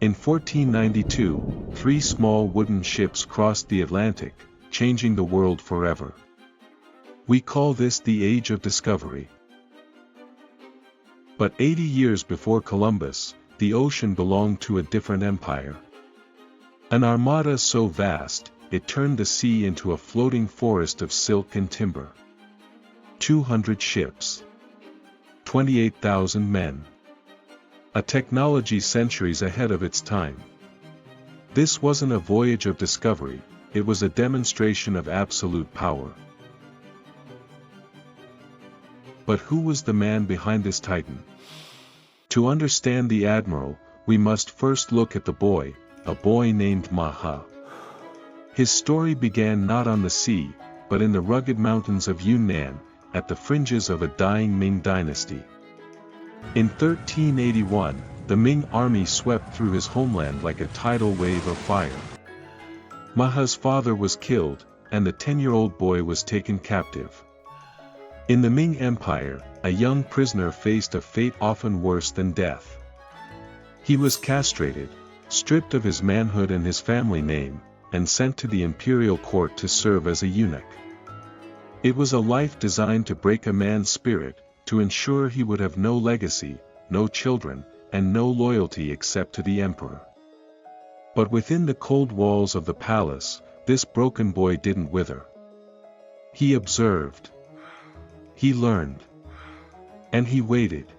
In 1492, 3 small wooden ships crossed the Atlantic, changing the world forever. We call this the Age of Discovery. But 80 years before Columbus, the ocean belonged to a different empire. An armada so vast, it turned the sea into a floating forest of silk and timber. 200 ships. 28,000 men. A technology centuries ahead of its time. This wasn't a voyage of discovery, it was a demonstration of absolute power. But who was the man behind this titan? To understand the admiral, we must first look at the boy, a boy named He. His story began not on the sea, but in the rugged mountains of Yunnan, at the fringes of a dying Ming Dynasty. In 1381, the Ming army swept through his homeland like a tidal wave of fire. He's father was killed, and the 10-year-old boy was taken captive. In the Ming Empire, a young prisoner faced a fate often worse than death. He was castrated, stripped of his manhood and his family name, and sent to the imperial court to serve as a eunuch. It was a life designed to break a man's spirit, to ensure he would have no legacy, no children, and no loyalty except to the emperor. But within the cold walls of the palace, this broken boy didn't wither. He observed. He learned. And he waited.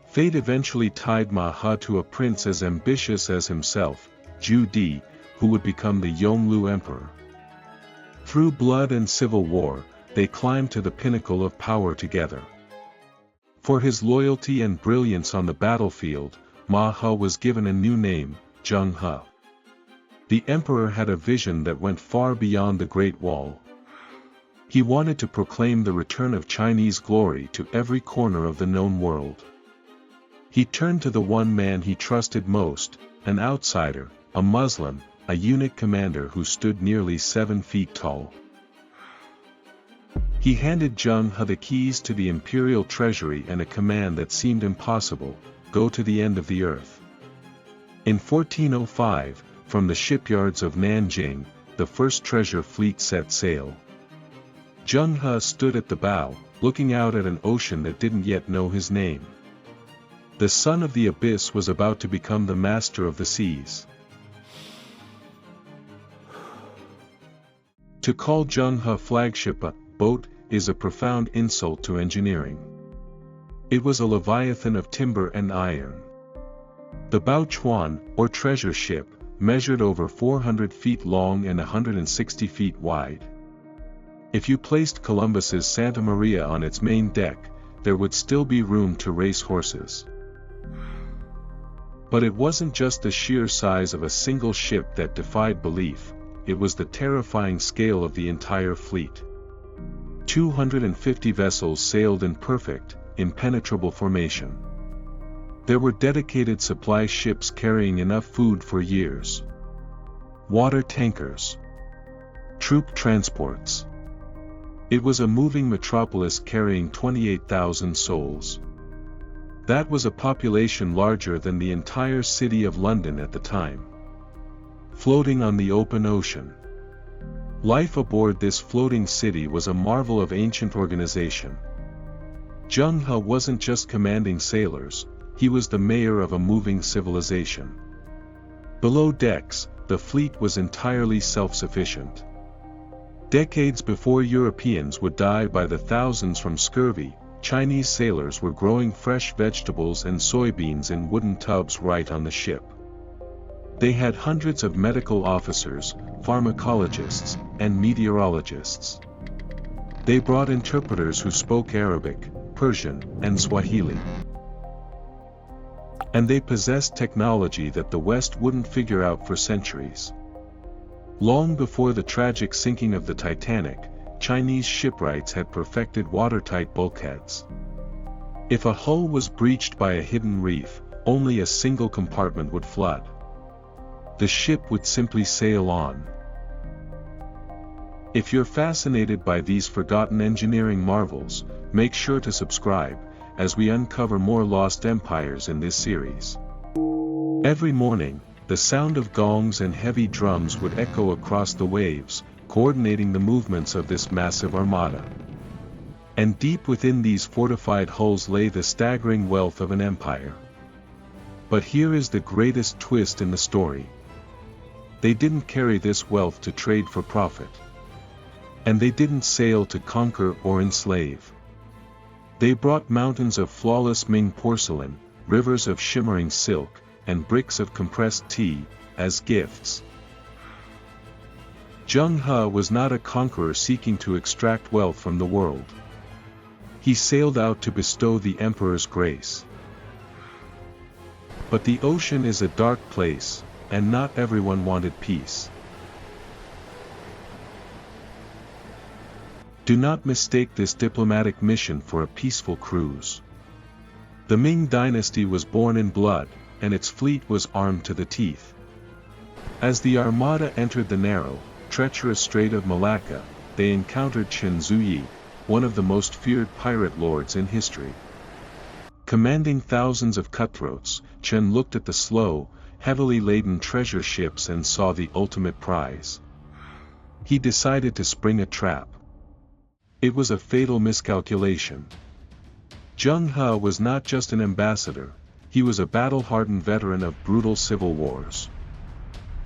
Fate eventually tied He to a prince as ambitious as himself, Zhu Di, who would become the Yonglu emperor. Through blood and civil war, they climbed to the pinnacle of power together. For his loyalty and brilliance on the battlefield, He was given a new name, Zheng He. The emperor had a vision that went far beyond the Great Wall. He wanted to proclaim the return of Chinese glory to every corner of the known world. He turned to the one man he trusted most, an outsider, a Muslim, a eunuch commander who stood nearly 7 feet tall. He handed Zheng He the keys to the imperial treasury and a command that seemed impossible: go to the end of the earth. In 1405, from the shipyards of Nanjing, the first treasure fleet set sail. Zheng He stood at the bow, looking out at an ocean that didn't yet know his name. The son of the abyss was about to become the master of the seas. To call Zheng He flagship a boat is a profound insult to engineering. It was a leviathan of timber and iron. The Baochuan, or treasure ship, measured over 400 feet long and 160 feet wide. If you placed Columbus's Santa Maria on its main deck, there would still be room to race horses. But it wasn't just the sheer size of a single ship that defied belief, it was the terrifying scale of the entire fleet. 250 vessels sailed in perfect, impenetrable formation. There were dedicated supply ships carrying enough food for years. Water tankers. Troop transports. It was a moving metropolis carrying 28,000 souls. That was a population larger than the entire city of London at the time. Floating on the open ocean. Life aboard this floating city was a marvel of ancient organization. Zheng He wasn't just commanding sailors, he was the mayor of a moving civilization. Below decks, the fleet was entirely self-sufficient. Decades before Europeans would die by the thousands from scurvy, Chinese sailors were growing fresh vegetables and soybeans in wooden tubs right on the ship. They had hundreds of medical officers, pharmacologists, and meteorologists. They brought interpreters who spoke Arabic, Persian, and Swahili. And they possessed technology that the West wouldn't figure out for centuries. Long before the tragic sinking of the Titanic, Chinese shipwrights had perfected watertight bulkheads. If a hull was breached by a hidden reef, only a single compartment would flood. The ship would simply sail on. If you're fascinated by these forgotten engineering marvels, make sure to subscribe, as we uncover more lost empires in this series. Every morning, the sound of gongs and heavy drums would echo across the waves, coordinating the movements of this massive armada. And deep within these fortified hulls lay the staggering wealth of an empire. But here is the greatest twist in the story. They didn't carry this wealth to trade for profit. And they didn't sail to conquer or enslave. They brought mountains of flawless Ming porcelain, rivers of shimmering silk, and bricks of compressed tea, as gifts. Zheng He was not a conqueror seeking to extract wealth from the world. He sailed out to bestow the emperor's grace. But the ocean is a dark place, and not everyone wanted peace. Do not mistake this diplomatic mission for a peaceful cruise. The Ming Dynasty was born in blood, and its fleet was armed to the teeth. As the armada entered the narrow, treacherous Strait of Malacca, they encountered Chen Zuyi, one of the most feared pirate lords in history. Commanding thousands of cutthroats, Chen looked at the slow, heavily laden treasure ships and saw the ultimate prize. He decided to spring a trap. It was a fatal miscalculation. Zheng He was not just an ambassador, he was a battle-hardened veteran of brutal civil wars.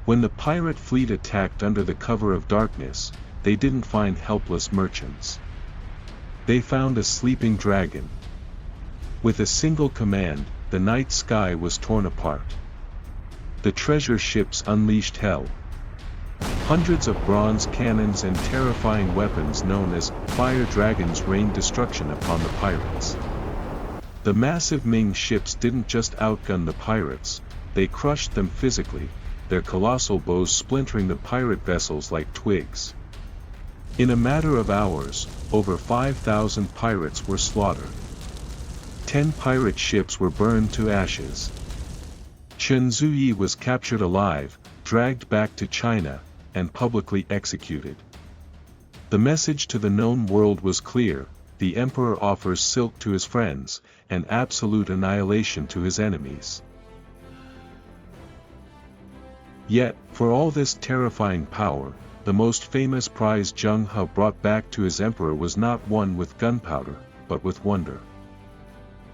When the pirate fleet attacked under the cover of darkness, they didn't find helpless merchants. They found a sleeping dragon. With a single command, the night sky was torn apart. The treasure ships unleashed hell. Hundreds of bronze cannons and terrifying weapons known as fire dragons rained destruction upon the pirates. The massive Ming ships didn't just outgun the pirates, they crushed them physically, their colossal bows splintering the pirate vessels like twigs. In a matter of hours, over 5,000 pirates were slaughtered. 10 pirate ships were burned to ashes. Chen Zuyi was captured alive, dragged back to China, and publicly executed. The message to the known world was clear: the emperor offers silk to his friends, and absolute annihilation to his enemies. Yet, for all this terrifying power, the most famous prize Zheng He brought back to his emperor was not won with gunpowder, but with wonder.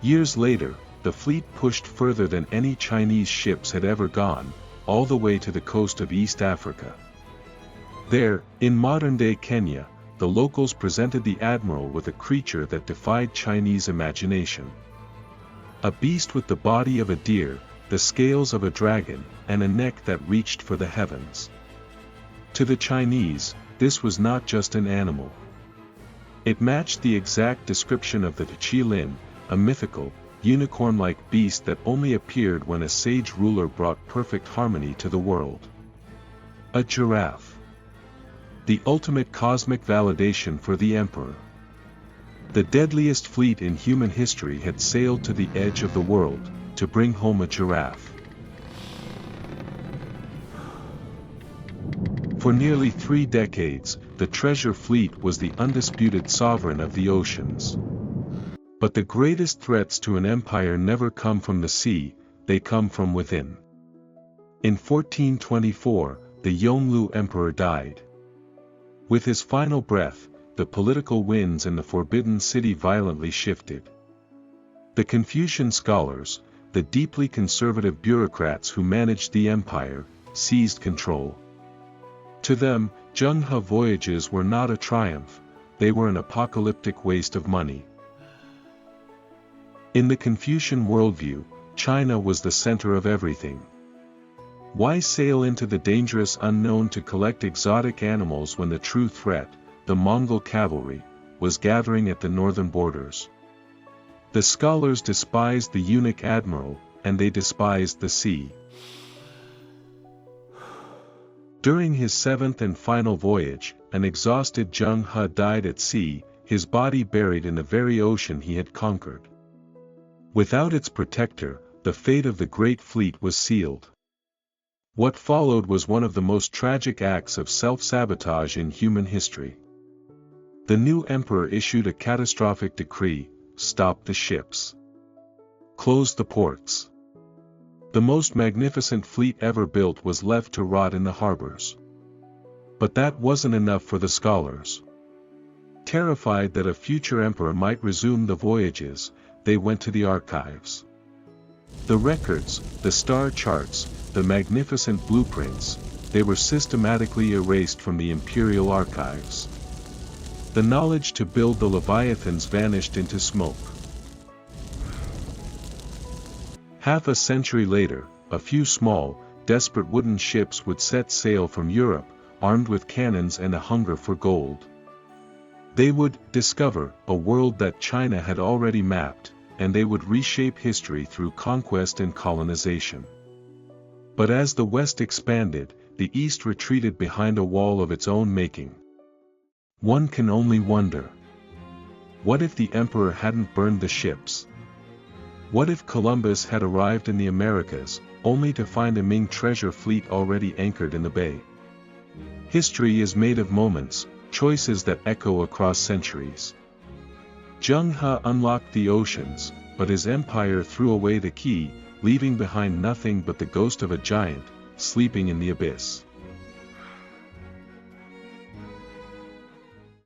Years later, the fleet pushed further than any Chinese ships had ever gone, all the way to the coast of East Africa. There, in modern-day Kenya, the locals presented the admiral with a creature that defied Chinese imagination. A beast with the body of a deer, the scales of a dragon, and a neck that reached for the heavens. To the Chinese, this was not just an animal. It matched the exact description of the Qilin, a mythical, unicorn-like beast that only appeared when a sage ruler brought perfect harmony to the world. A giraffe. The ultimate cosmic validation for the emperor. The deadliest fleet in human history had sailed to the edge of the world, to bring home a giraffe. For nearly 3 decades, the treasure fleet was the undisputed sovereign of the oceans. But the greatest threats to an empire never come from the sea, they come from within. In 1424, the Yongle Emperor died. With his final breath, the political winds in the Forbidden City violently shifted. The Confucian scholars, the deeply conservative bureaucrats who managed the empire, seized control. To them, Zheng He voyages were not a triumph, they were an apocalyptic waste of money. In the Confucian worldview, China was the center of everything. Why sail into the dangerous unknown to collect exotic animals when the true threat, the Mongol cavalry, was gathering at the northern borders? The scholars despised the eunuch admiral, and they despised the sea. During his 7th and final voyage, an exhausted Zheng He died at sea, his body buried in the very ocean he had conquered. Without its protector, the fate of the great fleet was sealed. What followed was one of the most tragic acts of self-sabotage in human history. The new emperor issued a catastrophic decree: stopped the ships, closed the ports. The most magnificent fleet ever built was left to rot in the harbors. But that wasn't enough for the scholars. Terrified that a future emperor might resume the voyages, they went to the archives. The records, the star charts, the magnificent blueprints, they were systematically erased from the imperial archives. The knowledge to build the leviathans vanished into smoke. Half a century later, a few small, desperate wooden ships would set sail from Europe, armed with cannons and a hunger for gold. They would discover a world that China had already mapped, and they would reshape history through conquest and colonization. But as the West expanded, the East retreated behind a wall of its own making. One can only wonder. What if the emperor hadn't burned the ships? What if Columbus had arrived in the Americas, only to find a Ming treasure fleet already anchored in the bay? History is made of moments, choices that echo across centuries. Zheng He unlocked the oceans, but his empire threw away the key, leaving behind nothing but the ghost of a giant, sleeping in the abyss.